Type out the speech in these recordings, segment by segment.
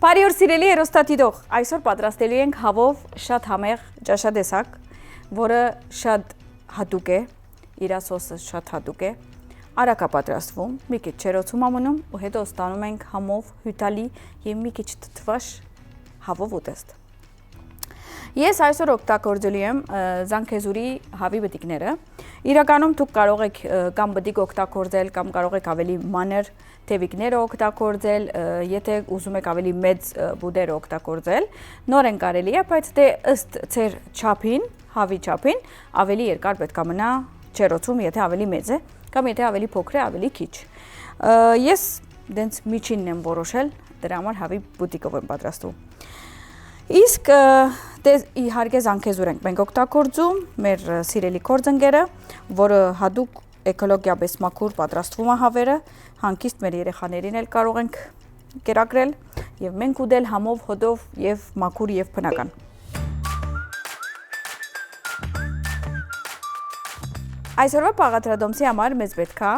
Բարի օր սիրելի հեռուստադիտող, այսօր պատրաստելու ենք հավով շատ համեղ ճաշատեսակ, որը շատ հատուկ է, իր սոսը շատ հատուկ է, արագ է պատրաստվում, մի քիչ չերոցում ամնում ու հետո ստանում ենք համով հյութալի եւ մի քիչ թթվաշ հավով ուտեստ։ Ես այսօր օգտագործելու եմ զանգեզուրի հավի բտիկները։ Իրականում դուք կարող եք կամ բտիկ օգտագործել, կամ կարող եք ավելի մանր թևիկները օգտագործել, եթե ուզում եք ավելի մեծ բուդեր օգտագործել, նոր են կարելի է, բայց դե ըստ ձեր չափին, հավի չափին, ավելի երկար պետք է մնա չերոցում, եթե ավելի մեծ է, կամ եթե ավելի փոքր է, ավելի քիչ։ Ես դենց միջինն եմ որոշել, դրա համար հավի բուտիկով եմ պատրաստում։ Իսկ իհարկե զանգեզուր ենք մենք օգտագործում, մեր սիրելի կորձընկերը, որը հատուկ էկոլոգիապես մաքուր պատրաստվում է հավերը, հանգիստ մեր երեխաներին էլ կարող ենք կերակրել եւ մենք ուտել համով, հոտով եւ մաքուր եւ բնական։ Այսօրվա պաղադրատոմսի համար մեզ պետք է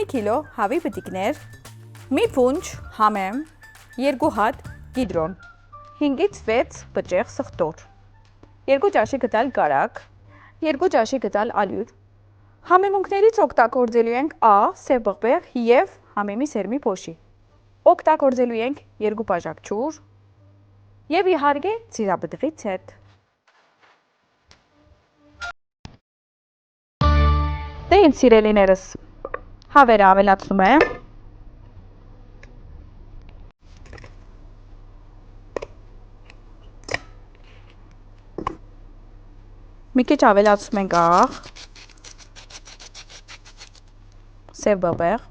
1 կիլո հավի բտիկներ, մի փունջ համեմ, 2 հատ գիդրոն, 5-ից 6 բջեղ սխտոր, 2 ճաշի գդալ կարակ, 2 ճաշի գդալ ալյուր։ Համեմունքներից օգտագործելու ենք ա, սև բղբեղ եւ համեմի սերմի փոշի։ Օգտագործելու ենք 2 բաժակ ջուր եւ իհարկե ծիրաբդղից հետ։ Դե ինձ սիրելիներս, հավերը ավելացնում եմ։ Մի քիչ ավելացնում ենք աղ, սև բղբեղ,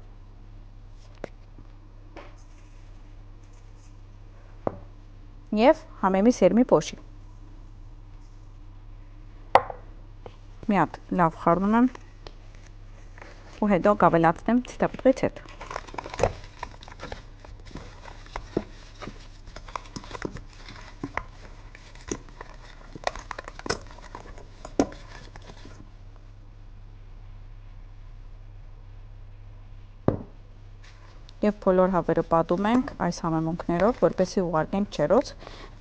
եւ համեմի սերմի փոշի։ Մի հատ լավ խառնում եմ ու հետո կավելացնեմ ծիրաբդղից հետ։ Եվ բոլոր հավերը պատում ենք այս համեմունքներով, որպեսզի ուղարկենք չերոց,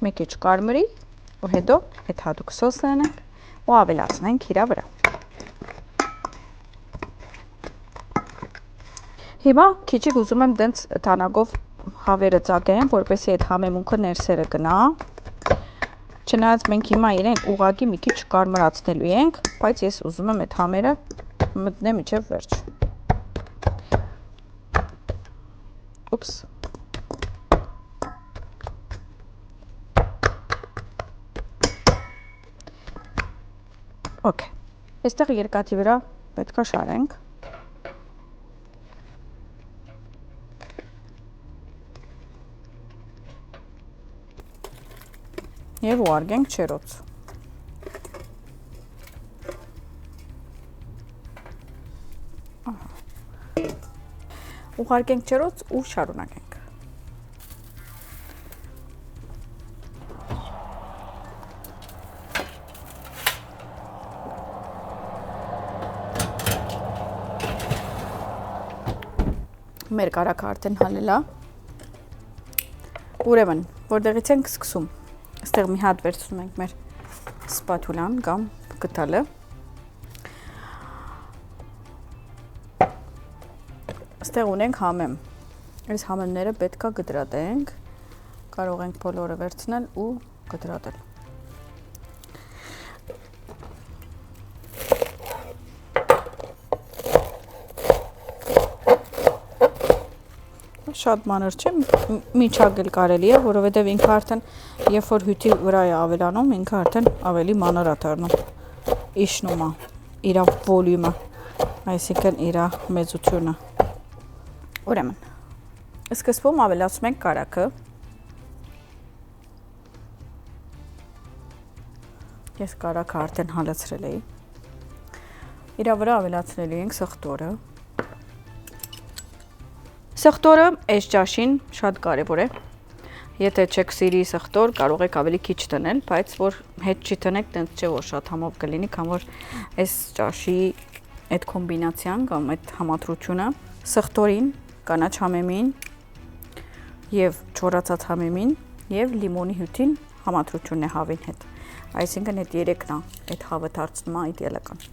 մի քիչ կարմրի ու հետո այդ հատուկ սոսը անենք ու ավելացնենք իրա վրա։ Հիմա քիչիկ ուզում եմ դենց թանագով հավերը ծակեմ, որպեսզի այդ համեմունքը ներսերը գնա։ Չնայած մենք հիմա իրեն ուղղակի մի քիչ կարմրացնելու ենք, բայց ես ուզում եմ այդ համերը մտնեմ մինչև վերջ։ Ուպս։ Okay։ Այստեղ երկաթի վրա պետք է շարենք։ Եվ ուղարկենք չերոց։ Ուղարկենք չերոց ու շարունակենք։ Մեր կարակը արդեն հալել է։ Ուրեմն, որտեղից ենք սկսում։ Այստեղ մի հատ վերցնում ենք մեր սպաթուլան կամ գդալը։ Այստեղ ունենք համեմ, այս համեմները պետք է գտրատենք, կարող ենք բոլորը վերցնել ու գտրատել։ Շատ մանր չէ, միջակել կարելի է, որովհետև ինքը արդեն, երբ որ հյութի վրա է ավելանում, ինքը արդեն ավելի մանր է դառնում, իջնում է, իրա վոլյումը, այսինքն իրա մեծությունը։ Ուրեմն, սկզբում ավելացում ենք կարակը։ Ես կարակը արդեն հալեցրել էի։ Իրա վրա ավելացնելու ենք սխտորը։ Սխտորը այս ճաշին շատ կարևոր է։ Եթե չեք սիրի սխտոր, կարող եք ավելի քիչ տնել, բայց որ հետ չի տնեք, տենց չէ որ շատ համով կլինի, քան որ այս ճաշի այդ կոմբինացիան կամ այդ համադրությունը սխտորին կանաչ համեմին եւ չորացած համեմին եւ լիմոնի հյութին համադրությունն է հավին հետ։ Այսինքն այդ երեքն է այդ հավը դարձնում է իդեալական։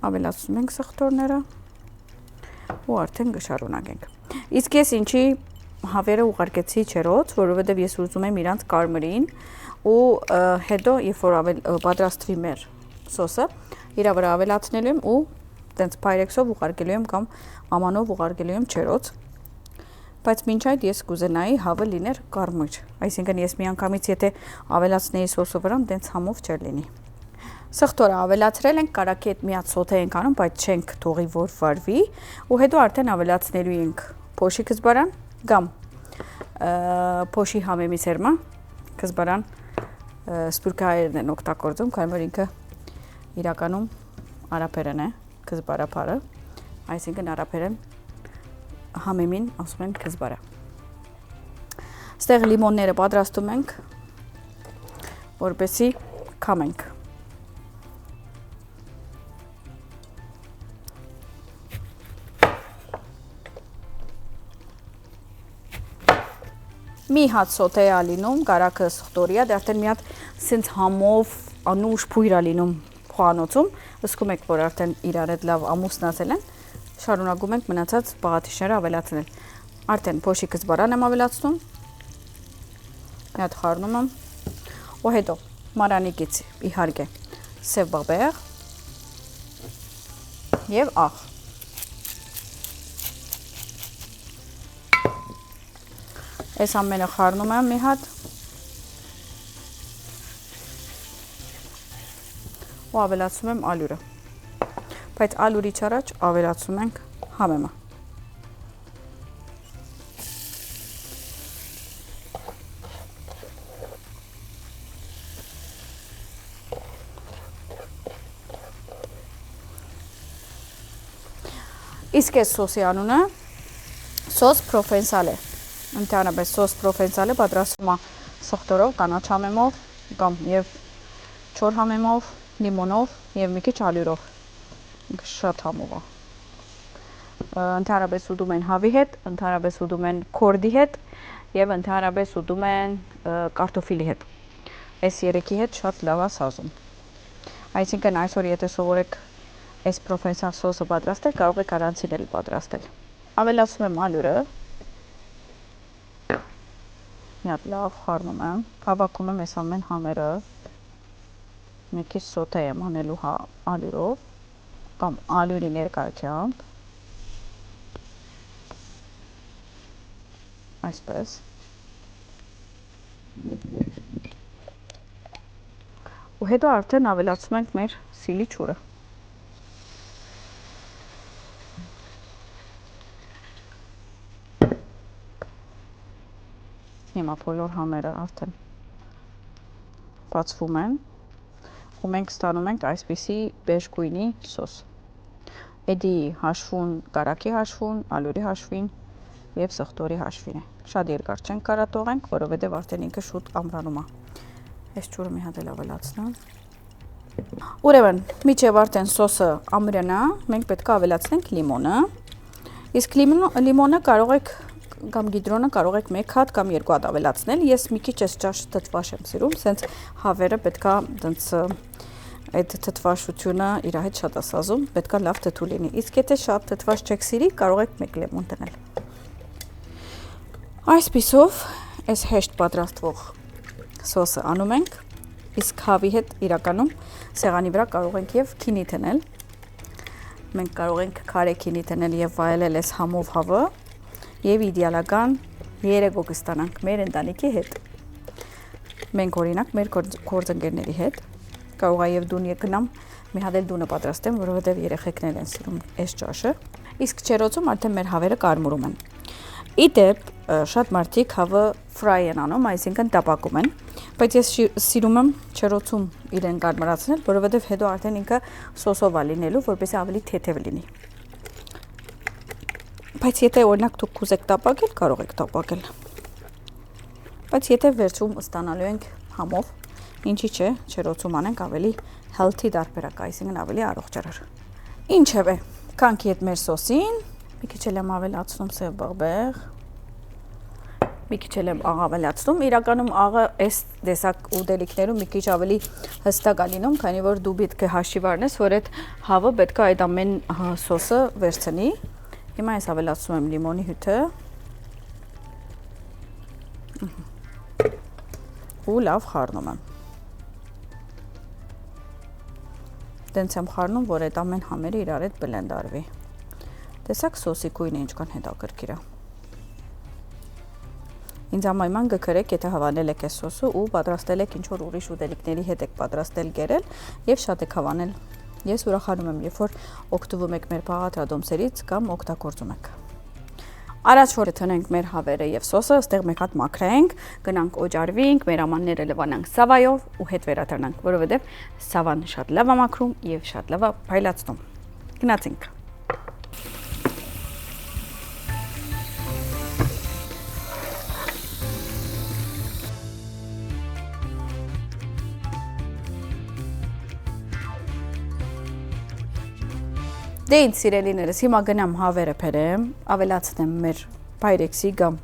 Ավելացնում ենք սխտորները ու արդեն կշարունակենք։ Իսկ ես ինչի հավերը ուղարկեցի չերոց, որովհետեւ ես ուզում եմ իրանց կարմրին ու հետո երբ որ պատրաստվի մեր սոսը, իրա վրա ավելացնելու եմ ու տենց Pyrex-ով ուղարկելու եմ կամ ամանով ուղարկելու եմ չերոց։ Բայց մինչ այդ ես կուզենայի հավը լիներ կարմիր։ Այսինքն ես միանգամից եթե ավելացնեի սոսը վրան, տենց համով չէր լինի։ Սխտորը ավելացրել ենք, կարակի հետ միած սոթե ենք անում, բայց չենք թողի որ վարվի, ու հետո արդեն ավելացնելու ենք փոշի կզբարան կամ փոշի համեմի սերմա, կզբարան սպուրկայերն են օգտագործում, քանի որ ինքը իրականում արաբերեն է, կզբարափարը, այսինքն արաբերեն համեմին ասում են կզբարա։ Ստեղ լիմոնները պատրաստում ենք, որպեսզի քամենք։ Մի հատ սոթե է լինում, կարակը սխտորիա, դե արդեն մի հատ սենց համով անուշ փույր է լինում խոհանոցում, զգում եք, որ արդեն իրար հետ լավ ամուսնացել են, շարունակում ենք մնացած պաղաթիչները ավելացնել։ Արդեն փոշի կզբարան եմ ավելացնում, մի հատ խառնում եմ, ու հետո մարանիկից իհարկե սև բաբեղ և աղ։ Այս ամենը խառնում եմ մի հատ ու ավելացնում եմ ալյուրը, բայց ալյուրից առաջ ավելացնում ենք համեմը։ Իսկ այս սոսի անունը սոս պրովենսալ է։ Ընդհանրապես սոս պրովենսալը պատրաստվում է սխտորով, կանաչ համեմով կամ եւ չոր համեմով, լիմոնով եւ մի քիչ ալյուրով։ Ինքը շատ համով է։ Ընդհանրապես ուտում են հավի հետ, ընդհանրապես ուտում են քորդի հետ եւ ընդհանրապես ուտում են կարտոֆիլի հետ։ Այս երեքի հետ շատ լավ է սազում։ Այսինքն այսօր եթե սովորեք այս պրովենսալ սոսը պատրաստել, կարող եք առանցին էլ պատրաստել։ Ավելացնում եմ ալյուրը։ Մի հատ լավ խառնում եմ, հավաքում եմ այս ամեն համերը, մի քիչ սոթե եմ անելու ալյուրով կամ ալյուրի ներկայությամբ, այսպես, ու հետո արդեն ավելացում ենք մեր սիլի ջուրը։ Հիմա բոլոր համերը արդեն բացվում են ու մենք ստանում ենք այսպիսի բեժ գույնի սոս։ Էդի հաշվուն, կարակի հաշվուն, ալյուրի հաշվին եւ սխտորի հաշվին է։ Շատ երկար չենք կարա տողենք, որովհետեւ արդեն ինքը շուտ ամրանում է։ Այս ջուրը մի հատ էլ ավելացնեմ։ Ուրեմն, միջև արդեն սոսը ամրանա, մենք պետք է ավելացնենք լիմոնը։ Իսկ լիմոնը կարող եք կամ գիդրոնը կարող եք 1 հատ կամ 2 հատ ավելացնել։ Ես մի քիչ այս ճաշ թթվաշ եմ սիրում, սենց հավերը պետքա դենց այդ թթվաշությունը իր հետ շատ ասազում, պետքա լավ թթու լինի։ Իսկ եթե շատ թթվաշ չեք սիրի, կարող եք 1 լիմոն դնել։ Այսպիսով, այս հեշտ պատրաստվող սոսը անում ենք, իսկ հավի հետ իրականում սեղանի վրա կարող ենք եւ քինի դնել։ Մենք կարող ենք քարե քինի դնել եւ վայելել այս համով հավը եւ իդեալական երեկո կստանանք մեր ընտանիքի հետ։ Մենք օրինակ մեր գործընկերների հետ կարող է եւ դուն եկնամ մի հատ էլ դունը պատրաստեմ, որովհետեւ երեխեքներն են սիրում այս ճաշը։ Իսկ չերոցում արդեն մեր հավերը կարմուրում են։ Իդեպ շատ մարդիկ հավը ֆրայ են անում, այսինքն տապակում են, բայց ես սիրում եմ չերոցում իրեն կարմրացնել, որովհետեւ հետո արդեն ինքը սոսով է լինելու, որպեսզի ավելի թեթև լինի։ Բայց եթե օրինակ դուք կուզեք տապակել, կարող եք տապակել։ Բայց եթե վերջում ստանալու ենք համով, ինչի՞ չէ, չերոցում անենք ավելի healthy տարբերակ, այսինքն ավելի առողջարար։ Ինչևէ, կանքի հետ մեր սոսին, մի քիչ էլ եմ ավելացնում սև բաղբեղ։ մի քիչ էլ եմ աղ ավելացնում, իրականում աղը այս տեսակ ուտելիքներում մի քիչ ավելի հստակ է լինում, քանի որ դու պետք է հաշիվ առնես, որ այդ հավը պետք է այդ ամեն սոսը վերցնի։ Հիմա ես ավելացնում եմ լիմոնի հյութը ու լավ խառնում եմ։ Տենց եմ խառնում, որ այդ ամեն համերը իրար հետ բլենդ արվի։ Տեսակ սոսի գույնը ինչքան հետաքրքիր է։ Ինձ համայնման գքրեք, եթե հավանել եք այս սոսը ու պատրաստել եք ինչ-որ ուրիշ ուտելիքների հետ եք պատրաստել գերել եւ շատ եք հավանել։ Ես ուրախանում եմ, երբ որ օգտվում եք մեր բաղադրատոմսերից կամ օգտագործում եք։ Առաջ որ տնենք մեր հավերը եւ սոսը, այստեղ մեկ հատ մաքրենք, գնանք օջարվենք, մեր ամանները լվանանք սավայով ու հետ վերադառնանք, որովհետեւ սավան շատ լավ է մաքրում եւ շատ լավ է փայլացնում։ Գնացինք։ Դե ինձ սիրելիներս, հիմա գնամ հավերը բերեմ, ավելացնեմ մեր բայրեքսի կամ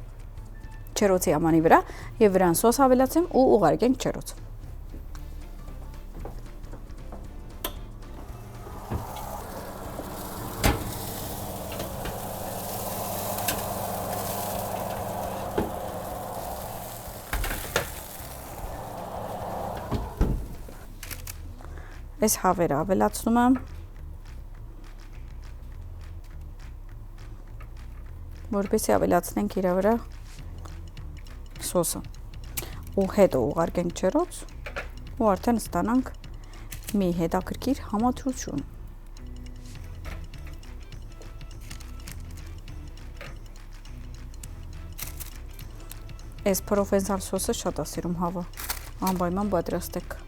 չերոցի ամանի վրա եւ վրան սոս ավելացեմ ու ուղարկենք չերոց։ Այս հավերը ավելացնում եմ, որպեսզի ավելացնենք իր վրա սոսը ու հետո ուղարկենք չերոց ու արդեն ստանանք մի հետաքրքիր համադրություն։ Այս պրովենցալ սոսը շատ է սիրում հավը, անպայման պատրաստեք։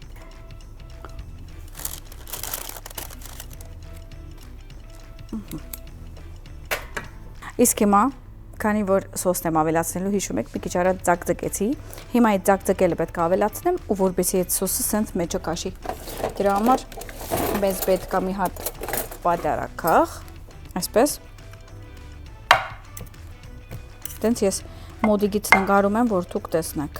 Իսկ հիմա, քանի որ սոսն եմ ավելացնելու, հիշում եք, մի քիչ առաջ ձակձկեցի, հիմա այդ ձակձկելը պետք է ավելացնեմ ու որպեսզի այդ սոսը սենց մեջը կաշի։ Դրա համար մեզ պետք է մի հատ պատարակախ, այսպես։ Տենց ես մոդիկից նկարում եմ, որ դուք տեսնեք։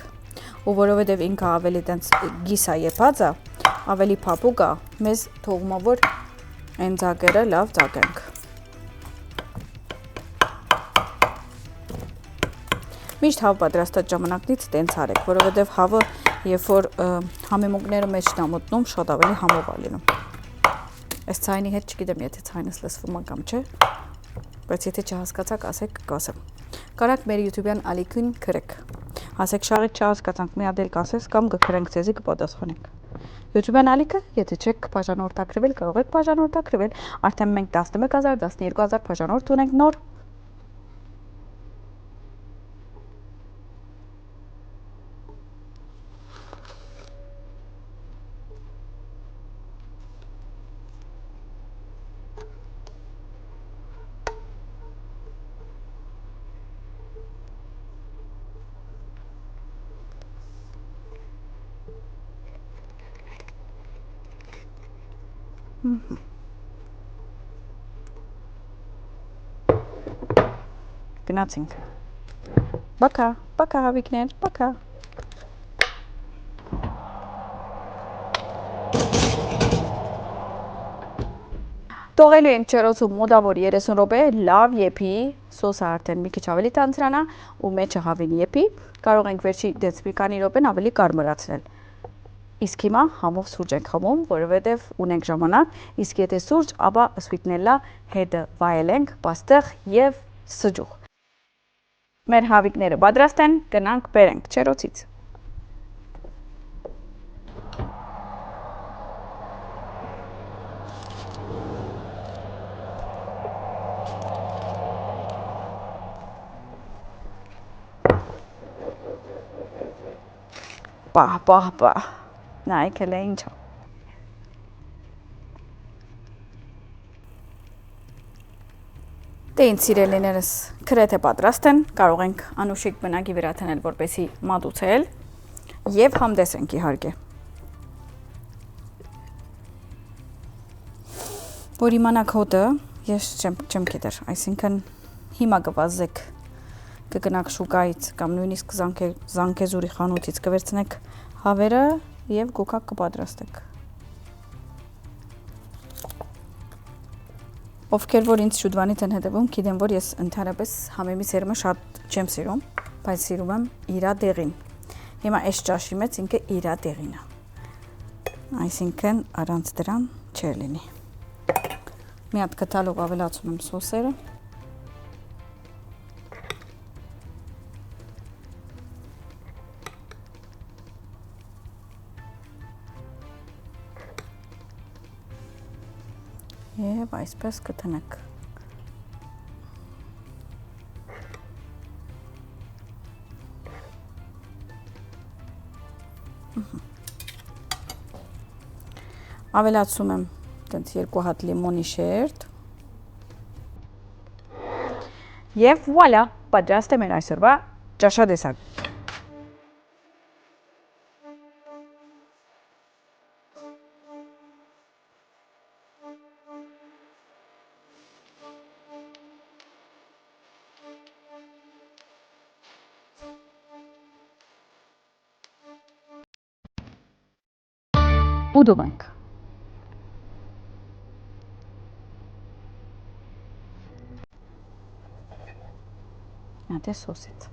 Ու որովհետև ինքը ավելի տենց գիսա եփած է, ավելի փափուկ է, մեզ թողում է, որ այն ձակերը լավ ձակենք։ Միշտ հավ պատրաստած ժամանակից տենց արեք, որովհետև հավը, երբ որ համեմունքները մեջն է մտնում, շատ ավելի համով է լինում։ Այս ցայնի հետ չգիտեմ, եթե ցայնս լսվում է կամ չէ, բայց եթե չհասկացաք, ասեք, կասեմ։ Կարաք մեր YouTube-յան ալիքին գրեք։ Ասեք շաղից չհասկացանք, մի հատ էլ կասես կամ կգրենք ցեզի կպատասխանենք։ YouTube-յան ալիքը, եթե չեք բաժանորդագրվել, կարող եք բաժանորդագրվել։ Արդեն մենք 11000, 12000 բաժանորդ ունենք նոր։ Գնացինք։ Բակա, բակա հավիկներ, բակա։ Տողելու ենք չերոցում մոտավոր 30 րոպե, լավ եփի, սոսը արդեն մի քիչ ավելի թանձրանա ու մեջը հավին եփի, կարող ենք վերջի դից մի քանի րոպեն ավելի կարմրացնել։ Իսկ հիմա համով սուրճ ենք խմում, որովհետև ունենք ժամանակ, իսկ եթե սուրճ, ապա սվիթնելա հետը վայելենք, պաստեղ եւ սջուղ։ Մեր հավիկները պատրաստ են, գնանք բերենք չերոցից։ Պահ, նայք էլ է ինչա։ Դե ինձ սիրելիներս գրեթե պատրաստ են, կարող ենք անուշիկ բնակի վրա թնել, որպեսզի մատուցել եւ համտեսենք իհարկե։ Որ իմանաք հոտը, ես չեմ գիտեր, այսինքն հիմա կվազեք կգնաք շուկայից կամ նույնիսկ Զանգեզուրի խանութից կվերցնեք հավերը եւ գոքակ կպատրաստեք։ Ովքեր որ ինձ շուտվանից են հետևում, գիտեն որ ես ընդհանրապես համեմի սերմը շատ չեմ սիրում, բայց սիրում եմ իրա դեղին։ Հիմա այս ճաշի մեջ ինքը իրա դեղին է։ Այսինքն առանց դրան չէր լինի։ Մի հատ գտալով ավելացում եմ սոսերը։ Եվ այսպես կտնեք։ Ավելացում եմ տենց 2 հատ լիմոնի շերտ։ Եվ վուալա, պատրաստ է մեր այսօրվա ճաշադեսակ։ Ուդում ենք։ Ատե սոսից։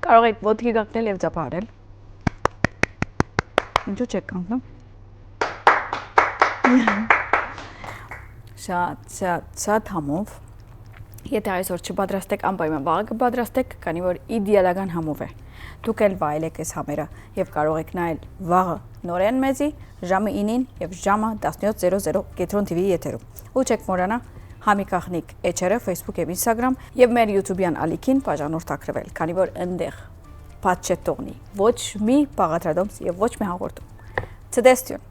Կարող եք ոտքի կանգնել և ձապահարել։ Ինչու չեք կանգնում։ Շատ համով։ Եթե այսօր չպատրաստեք, անպայման վաղը կպատրաստեք, քանի որ իդեալական համով է։ Դուք էլ վայելեք այս համերը եւ կարող եք նայել վաղը նորեն մեծի ժամը 9-ին եւ ժամը 17:00 Կենտրոն TV-ի եթերում։ Ու չեք մոռանա Համի Կախնիկ էջերը Facebook եւ Instagram եւ մեր YouTube-յան ալիքին բաժանորդակրվել, քանի որ այնտեղ բաց չթողնի ոչ մի բաղադրատոմս եւ ոչ մի հաղորդում։ Ցտեսություն։